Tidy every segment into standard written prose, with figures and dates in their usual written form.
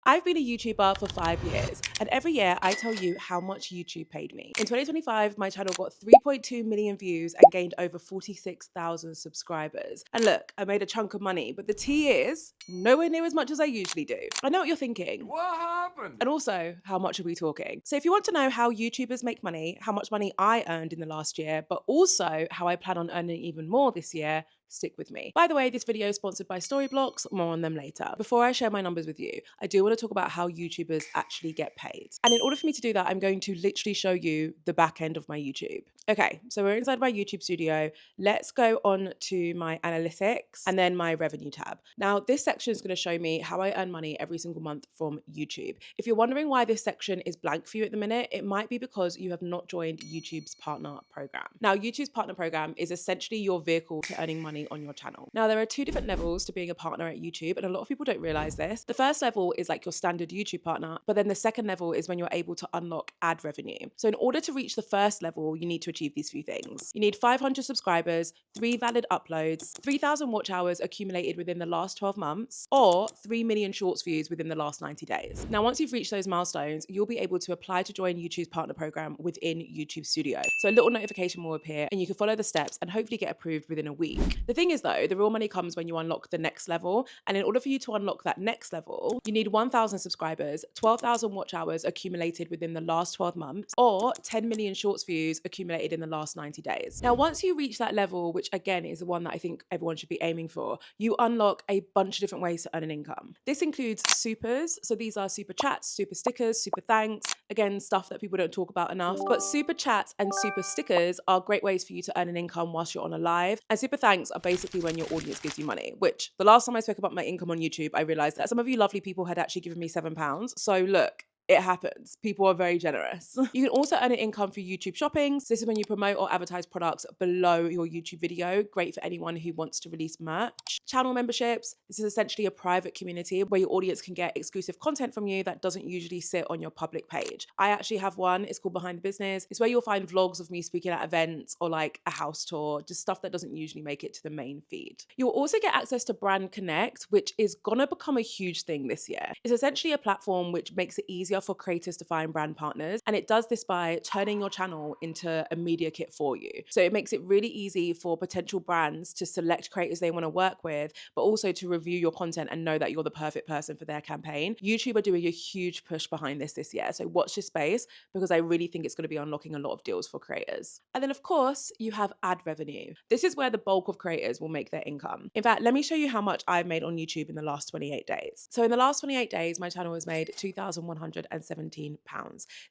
I've been a YouTuber for 5 years, and every year I tell you how much YouTube paid me. In 2025, my channel got 3.2 million views and gained over 46,000 subscribers. And look, I made a chunk of money, but the tea is nowhere near as much as I usually do. I know what you're thinking. What happened? And also, how much are we talking? So if you want to know how YouTubers make money, how much money I earned in the last year, but also how I plan on earning even more this year, stick with me. By the way, this video is sponsored by Storyblocks, more on them later. Before I share my numbers with you, I do want to talk about how YouTubers actually get paid. And in order for me to do that, I'm going to literally show you the back end of my YouTube. Okay, so we're inside my YouTube studio. Let's go on to my analytics and then my revenue tab. Now, this section is going to show me how I earn money every single month from YouTube. If you're wondering why this section is blank for you at the minute, it might be because you have not joined YouTube's partner program. Now, YouTube's partner program is essentially your vehicle to earning money on your channel. Now, there are two different levels to being a partner at YouTube, and a lot of people don't realize this. The first level is like your standard YouTube partner, but then the second level is when you're able to unlock ad revenue. So in order to reach the first level, you need to achieve these few things. You need 500 subscribers, 3 valid uploads, 3,000 watch hours accumulated within the last 12 months, or 3 million shorts views within the last 90 days. Now, once you've reached those milestones, you'll be able to apply to join YouTube's partner program within YouTube Studio. So a little notification will appear and you can follow the steps and hopefully get approved within a week. The thing is though, the real money comes when you unlock the next level. And in order for you to unlock that next level, you need 1,000 subscribers, 12,000 watch hours accumulated within the last 12 months, or 10 million shorts views accumulated in the last 90 days. Now, once you reach that level, which again is the one that I think everyone should be aiming for, you unlock a bunch of different ways to earn an income. This includes supers. So these are super chats, super stickers, super thanks. Again, stuff that people don't talk about enough. But super chats and super stickers are great ways for you to earn an income whilst you're on a live. And super thanks are basically when your audience gives you money, which the last time I spoke about my income on YouTube, I realized that some of you lovely people had actually given me £7. So look, it happens. People are very generous. You can also earn an income through YouTube shopping. So this is when you promote or advertise products below your YouTube video. Great for anyone who wants to release merch. Channel memberships. This is essentially a private community where your audience can get exclusive content from you that doesn't usually sit on your public page. I actually have one. It's called Behind the Business. It's where you'll find vlogs of me speaking at events or like a house tour, just stuff that doesn't usually make it to the main feed. You'll also get access to Brand Connect, which is gonna become a huge thing this year. It's essentially a platform which makes it easier for creators to find brand partners. And it does this by turning your channel into a media kit for you. So it makes it really easy for potential brands to select creators they want to work with, but also to review your content and know that you're the perfect person for their campaign. YouTube are doing a huge push behind this year. So watch this space because I really think it's going to be unlocking a lot of deals for creators. And then of course, you have ad revenue. This is where the bulk of creators will make their income. In fact, let me show you how much I've made on YouTube in the last 28 days. So in the last 28 days, my channel has made £2,117.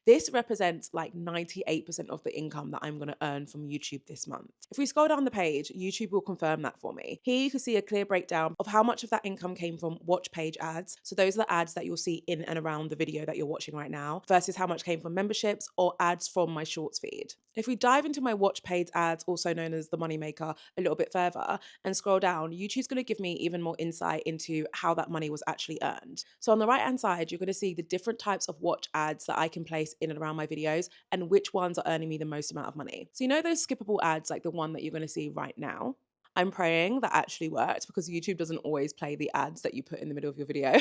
This represents like 98% of the income that I'm going to earn from YouTube this month. If we scroll down the page, YouTube will confirm that for me. Here you can see a clear breakdown of how much of that income came from watch page ads. So those are the ads that you'll see in and around the video that you're watching right now versus how much came from memberships or ads from my shorts feed. If we dive into my watch page ads, also known as the moneymaker, a little bit further and scroll down, YouTube's going to give me even more insight into how that money was actually earned. So on the right hand side, you're going to see the different types of watch ads that I can place in and around my videos and which ones are earning me the most amount of money. So you know those skippable ads like the one that you're going to see right now? I'm praying that actually worked because YouTube doesn't always play the ads that you put in the middle of your video.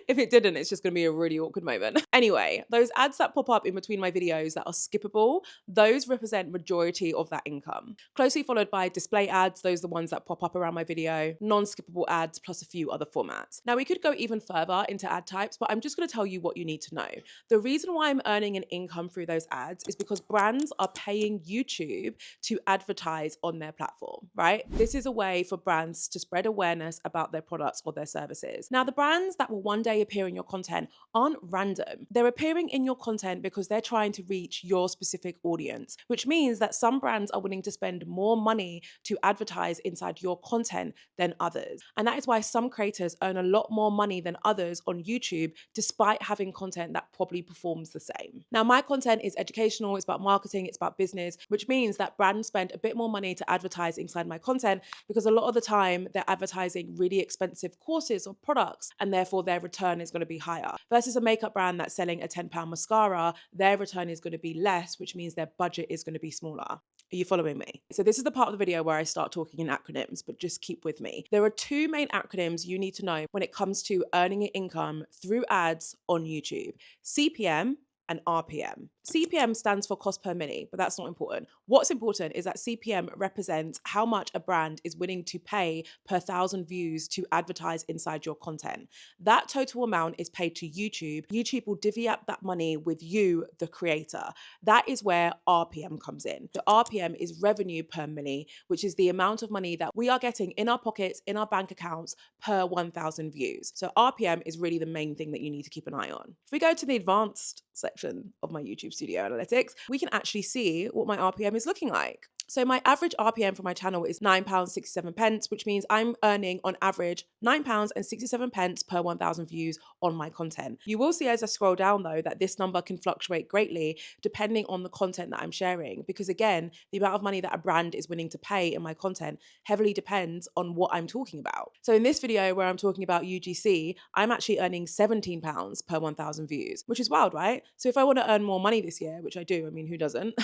If it didn't, it's just going to be a really awkward moment. Anyway, those ads that pop up in between my videos that are skippable, those represent majority of that income. Closely followed by display ads, those are the ones that pop up around my video, non-skippable ads, plus a few other formats. Now we could go even further into ad types, but I'm just going to tell you what you need to know. The reason why I'm earning an income through those ads is because brands are paying YouTube to advertise on their platform, right? This is a way for brands to spread awareness about their products or their services. Now, the brands that will one day appear in your content aren't random. They're appearing in your content because they're trying to reach your specific audience, which means that some brands are willing to spend more money to advertise inside your content than others. And that is why some creators earn a lot more money than others on YouTube, despite having content that probably performs the same. Now, my content is educational, it's about marketing, it's about business, which means that brands spend a bit more money to advertise inside my content because a lot of the time they're advertising really expensive courses or products, and therefore their return is going to be higher. Versus a makeup brand that's selling a £10 mascara, their return is going to be less, which means their budget is going to be smaller. Are you following me? So this is the part of the video where I start talking in acronyms, but just keep with me. There are two main acronyms you need to know when it comes to earning income through ads on YouTube: CPM and RPM. CPM stands for cost per mini, but that's not important. What's important is that CPM represents how much a brand is willing to pay per 1,000 views to advertise inside your content. That total amount is paid to YouTube. YouTube will divvy up that money with you, the creator. That is where RPM comes in. The RPM is revenue per mini, which is the amount of money that we are getting in our pockets, in our bank accounts per 1,000 views. So RPM is really the main thing that you need to keep an eye on. If we go to the advanced section of my YouTube Studio Analytics, we can actually see what my RPM is looking like. So my average RPM for my channel is £9.67, which means I'm earning on average £9.67 per 1,000 views on my content. You will see as I scroll down though that this number can fluctuate greatly depending on the content that I'm sharing, because again, the amount of money that a brand is willing to pay in my content heavily depends on what I'm talking about. So in this video where I'm talking about UGC, I'm actually earning £17 per 1,000 views, which is wild, right? So if I want to earn more money this year, which I do, I mean, who doesn't?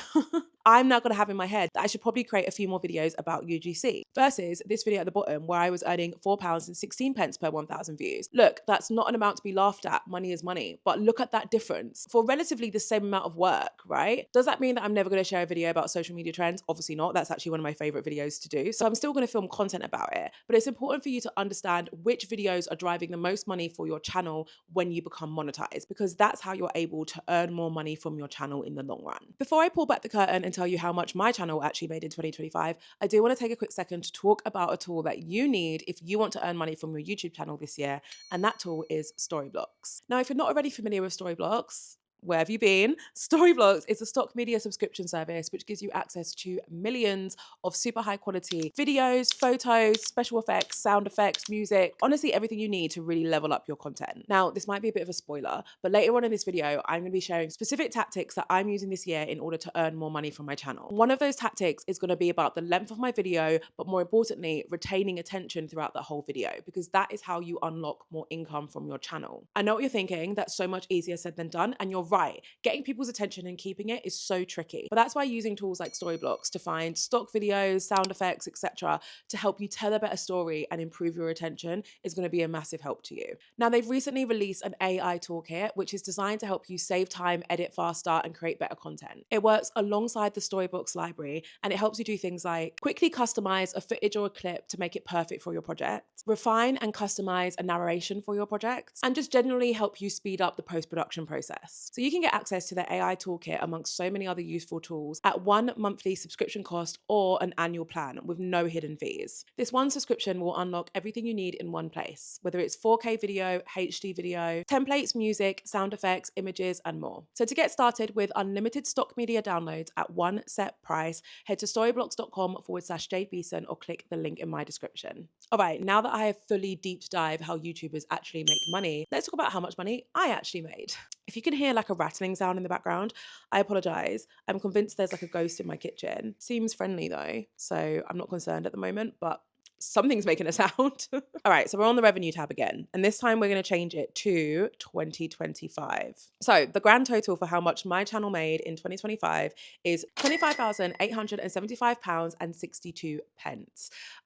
I'm now going to have in my head that I should probably create a few more videos about UGC versus this video at the bottom where I was earning £4.16 per 1,000 views. Look, that's not an amount to be laughed at. Money is money. But look at that difference for relatively the same amount of work, right? Does that mean that I'm never going to share a video about social media trends? Obviously not. That's actually one of my favorite videos to do. So I'm still going to film content about it. But it's important for you to understand which videos are driving the most money for your channel when you become monetized, because that's how you're able to earn more money from your channel in the long run. Before I pull back the curtain and tell you how much my channel actually made in 2025, I do want to take a quick second to talk about a tool that you need if you want to earn money from your YouTube channel this year, and that tool is Storyblocks. Now, if you're not already familiar with Storyblocks, where have you been? Storyblocks is a stock media subscription service which gives you access to millions of super high quality videos, photos, special effects, sound effects, music, honestly everything you need to really level up your content. Now, this might be a bit of a spoiler, but later on in this video, I'm going to be sharing specific tactics that I'm using this year in order to earn more money from my channel. One of those tactics is going to be about the length of my video, but more importantly, retaining attention throughout the whole video, because that is how you unlock more income from your channel. I know what you're thinking, that's so much easier said than done, and you're right. Getting people's attention and keeping it is so tricky. But that's why using tools like Storyblocks to find stock videos, sound effects, etc., to help you tell a better story and improve your retention is going to be a massive help to you. Now, they've recently released an AI toolkit, which is designed to help you save time, edit faster, and create better content. It works alongside the Storyblocks library, and it helps you do things like quickly customize a footage or a clip to make it perfect for your project, refine and customize a narration for your project, and just generally help you speed up the post-production process. So you can get access to the AI toolkit amongst so many other useful tools at one monthly subscription cost or an annual plan with no hidden fees. This one subscription will unlock everything you need in one place, whether it's 4K video, HD video, templates, music, sound effects, images, and more. So to get started with unlimited stock media downloads at one set price, head to storyblocks.com/Jade Beason or click the link in my description. All right, now that I have fully deep dive how YouTubers actually make money, let's talk about how much money I actually made. If you can hear like a rattling sound in the background, I apologize. I'm convinced there's like a ghost in my kitchen. Seems friendly though, so I'm not concerned at the moment, but something's making a sound. All right, so we're on the revenue tab again, and this time we're going to change it to 2025. So the grand total for how much my channel made in 2025 is £25,875.62.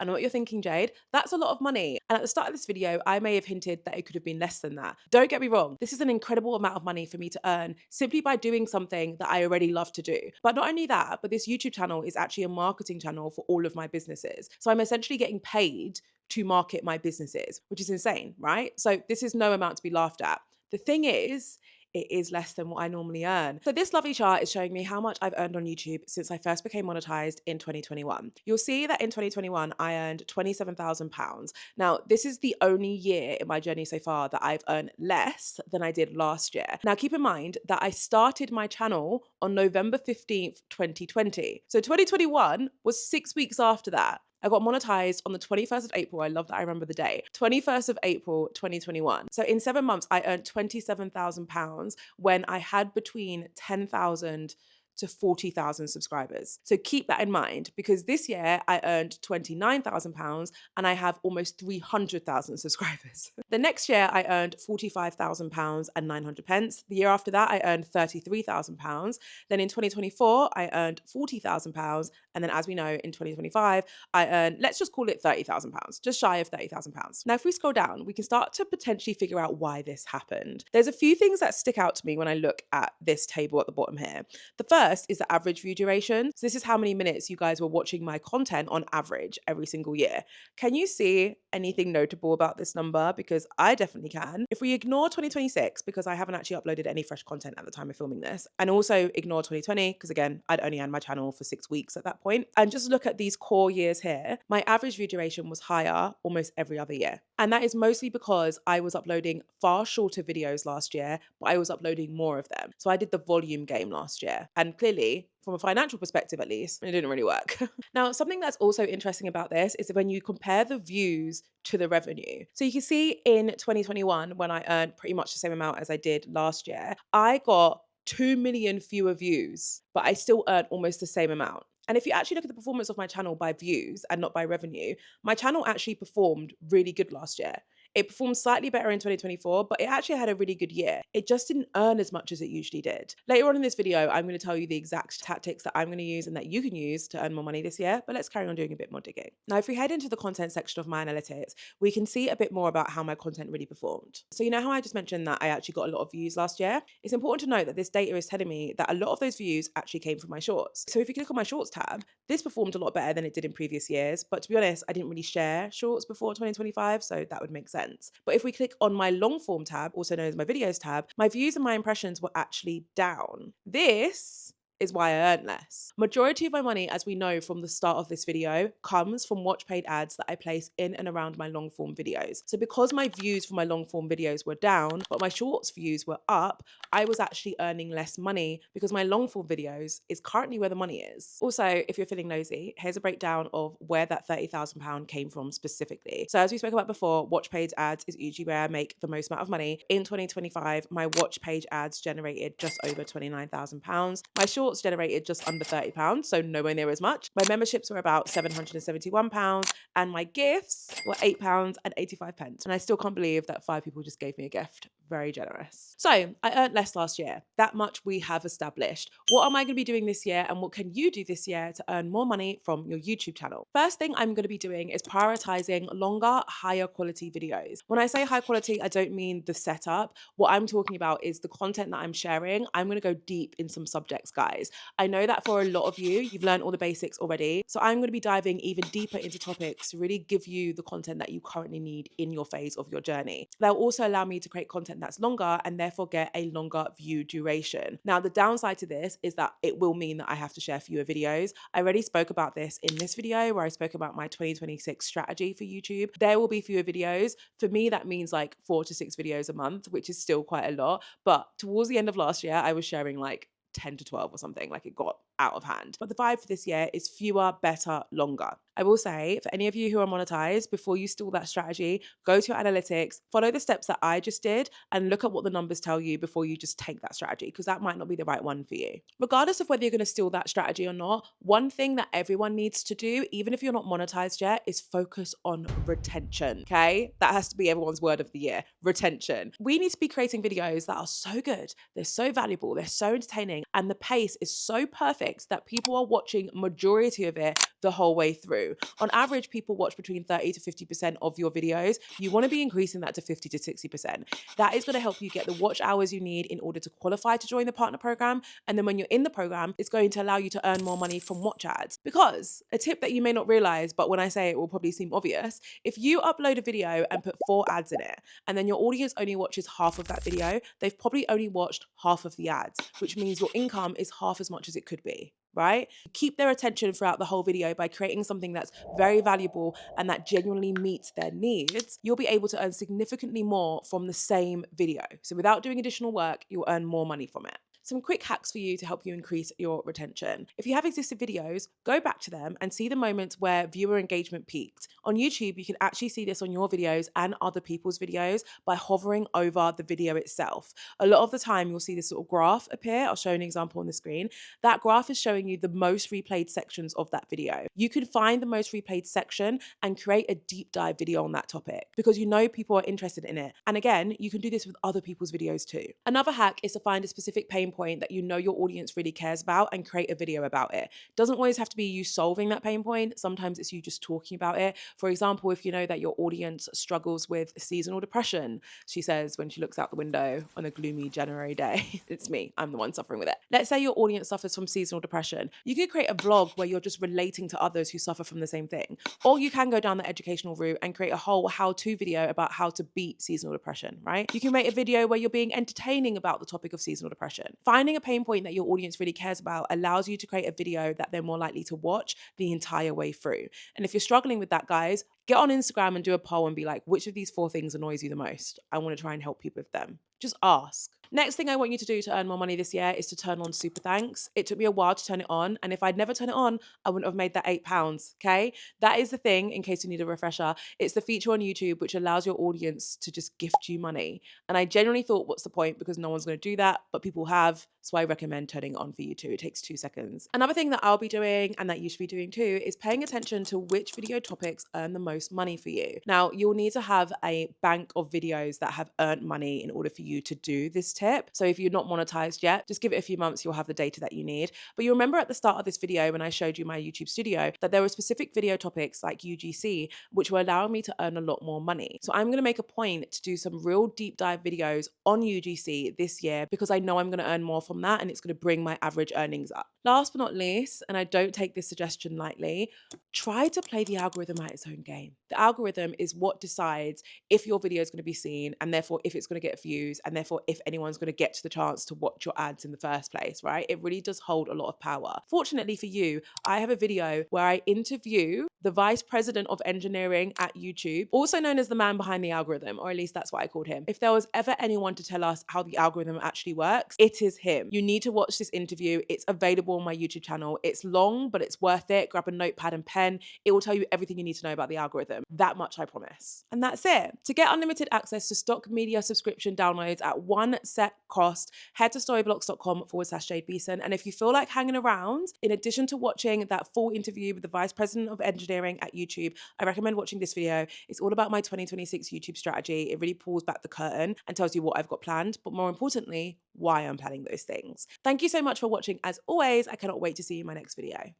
I know what you're thinking, Jade. That's a lot of money. And at the start of this video, I may have hinted that it could have been less than that. Don't get me wrong. This is an incredible amount of money for me to earn simply by doing something that I already love to do. But not only that, but this YouTube channel is actually a marketing channel for all of my businesses. So I'm essentially getting paid to market my businesses, which is insane, right? So this is no amount to be laughed at. The thing is, it is less than what I normally earn. So this lovely chart is showing me how much I've earned on YouTube since I first became monetized in 2021. You'll see that in 2021, I earned £27,000. Now, this is the only year in my journey so far that I've earned less than I did last year. Now, keep in mind that I started my channel on November 15th, 2020. So 2021 was 6 weeks after that. I got monetized on the 21st of April. I love that I remember the day. 21st of April, 2021. So in 7 months, I earned £27,000 when I had between 10,000 to 40,000 subscribers. So keep that in mind, because this year I earned £29,000 and I have almost 300,000 subscribers. The next year I earned £45,000 and 900 pence. The year after that I earned £33,000. Then in 2024 I earned £40,000. And then, as we know, in 2025 I earned, let's just call it £30,000, just shy of £30,000. Now if we scroll down, we can start to potentially figure out why this happened. There's a few things that stick out to me when I look at this table at the bottom here. The first is the average view duration. So this is how many minutes you guys were watching my content on average every single year. Can you see anything notable about this number? Because I definitely can. If we ignore 2026, because I haven't actually uploaded any fresh content at the time of filming this, and also ignore 2020, because again, I'd only had my channel for 6 weeks at that point, and just look at these core years here, my average view duration was higher almost every other year. And that is mostly because I was uploading far shorter videos last year, but I was uploading more of them. So I did the volume game last year. And clearly, from a financial perspective at least, it didn't really work. Now, something that's also interesting about this is that when you compare the views to the revenue. So you can see in 2021, when I earned pretty much the same amount as I did last year, I got 2 million fewer views, but I still earned almost the same amount. And if you actually look at the performance of my channel by views and not by revenue, my channel actually performed really good last year. It performed slightly better in 2024, but it actually had a really good year. It just didn't earn as much as it usually did. Later on in this video, I'm going to tell you the exact tactics that I'm going to use and that you can use to earn more money this year, but let's carry on doing a bit more digging. Now, if we head into the content section of my analytics, we can see a bit more about how my content really performed. So you know how I just mentioned that I actually got a lot of views last year? It's important to note that this data is telling me that a lot of those views actually came from my shorts. So if you click on my shorts tab, this performed a lot better than it did in previous years, but to be honest, I didn't really share shorts before 2025, so that would make sense. But if we click on my long form tab, also known as my videos tab, my views and my impressions were actually down. This is why I earn less. Majority of my money, as we know from the start of this video, comes from watch paid ads that I place in and around my long form videos. So because my views for my long form videos were down, but my shorts views were up, I was actually earning less money because my long form videos is currently where the money is. Also, if you're feeling nosy, here's a breakdown of where that £30,000 came from specifically. So as we spoke about before, watch paid ads is usually where I make the most amount of money. In 2025, my watch page ads generated just over £29,000. My shorts generated just under £30, so nowhere near as much. My memberships were about £771, and my gifts were £8.85. And I still can't believe that 5 people just gave me a gift. Very generous. So I earned less last year. That much we have established. What am I going to be doing this year, and what can you do this year to earn more money from your YouTube channel? First thing I'm going to be doing is prioritizing longer, higher quality videos. When I say high quality, I don't mean the setup. What I'm talking about is the content that I'm sharing. I'm going to go deep in some subjects, guys. I know that for a lot of you, you've learned all the basics already. So I'm going to be diving even deeper into topics to really give you the content that you currently need in your phase of your journey. They'll also allow me to create content that's longer and therefore get a longer view duration. Now, the downside to this is that it will mean that I have to share fewer videos. I already spoke about this in this video where I spoke about my 2026 strategy for YouTube. There will be fewer videos. For me, that means like 4 to 6 videos a month, which is still quite a lot. But towards the end of last year, I was sharing like 10 to 12 or something, like it got out of hand. But the vibe for this year is fewer, better, longer. I will say, for any of you who are monetized, before you steal that strategy, go to your analytics, follow the steps that I just did, and look at what the numbers tell you before you just take that strategy, because that might not be the right one for you. Regardless of whether you're going to steal that strategy or not, one thing that everyone needs to do, even if you're not monetized yet, is focus on retention, okay? That has to be everyone's word of the year, retention. We need to be creating videos that are so good, they're so valuable, they're so entertaining, and the pace is so perfect that people are watching majority of it the whole way through. On average, people watch between 30 to 50% of your videos. You want to be increasing that to 50 to 60%. That is going to help you get the watch hours you need in order to qualify to join the partner program. And then when you're in the program, it's going to allow you to earn more money from watch ads. Because a tip that you may not realize, but when I say it will probably seem obvious, if you upload a video and put 4 ads in it, and then your audience only watches half of that video, they've probably only watched half of the ads, which means your income is half as much as it could be. Right? Keep their attention throughout the whole video by creating something that's very valuable and that genuinely meets their needs. You'll be able to earn significantly more from the same video. So without doing additional work, you'll earn more money from it. Some quick hacks for you to help you increase your retention. If you have existing videos, go back to them and see the moments where viewer engagement peaked. On YouTube, you can actually see this on your videos and other people's videos by hovering over the video itself. A lot of the time, you'll see this little graph appear. I'll show you an example on the screen. That graph is showing you the most replayed sections of that video. You can find the most replayed section and create a deep dive video on that topic because you know people are interested in it. And again, you can do this with other people's videos too. Another hack is to find a specific pain point that you know your audience really cares about and create a video about it. Doesn't always have to be you solving that pain point. Sometimes it's you just talking about it. For example, if you know that your audience struggles with seasonal depression, she says when she looks out the window on a gloomy January day, it's me, I'm the one suffering with it. Let's say your audience suffers from seasonal depression. You could create a vlog where you're just relating to others who suffer from the same thing. Or you can go down the educational route and create a whole how-to video about how to beat seasonal depression, right? You can make a video where you're being entertaining about the topic of seasonal depression. Finding a pain point that your audience really cares about allows you to create a video that they're more likely to watch the entire way through. And if you're struggling with that, guys, get on Instagram and do a poll and be like, which of these 4 things annoys you the most? I want to try and help you with them. Just ask. Next thing I want you to do to earn more money this year is to turn on Super Thanks. It took me a while to turn it on, and if I'd never turn it on, I wouldn't have made that £8, okay? That is the thing, in case you need a refresher. It's the feature on YouTube which allows your audience to just gift you money. And I genuinely thought, what's the point? Because no one's going to do that, but people have, so I recommend turning it on for you too. It takes 2 seconds. Another thing that I'll be doing, and that you should be doing too, is paying attention to which video topics earn the most money for you. Now, you'll need to have a bank of videos that have earned money in order for you to do this tip. So if you're not monetized yet, just give it a few months, you'll have the data that you need. But you remember at the start of this video when I showed you my YouTube studio that there were specific video topics like UGC which were allowing me to earn a lot more money. So I'm going to make a point to do some real deep dive videos on UGC this year because I know I'm going to earn more from that and it's going to bring my average earnings up. Last but not least, and I don't take this suggestion lightly, try to play the algorithm at its own game. The algorithm is what decides if your video is going to be seen and therefore if it's going to get views and therefore if anyone's going to get to the chance to watch your ads in the first place, right? It really does hold a lot of power. Fortunately for you, I have a video where I interview the vice president of engineering at YouTube, also known as the man behind the algorithm, or at least that's what I called him. If there was ever anyone to tell us how the algorithm actually works, it is him. You need to watch this interview. It's available on my YouTube channel. It's long, but it's worth it. Grab a notepad and pen. It will tell you everything you need to know about the algorithm. That much I promise. And that's it. To get unlimited access to stock media subscription downloads at one set cost, head to storyblocks.com/Jade Beason. And if you feel like hanging around, in addition to watching that full interview with the vice president of engineering at YouTube, I recommend watching this video. It's all about my 2026 YouTube strategy. It really pulls back the curtain and tells you what I've got planned, but more importantly, why I'm planning those things. Thank you so much for watching. As always, I cannot wait to see you in my next video.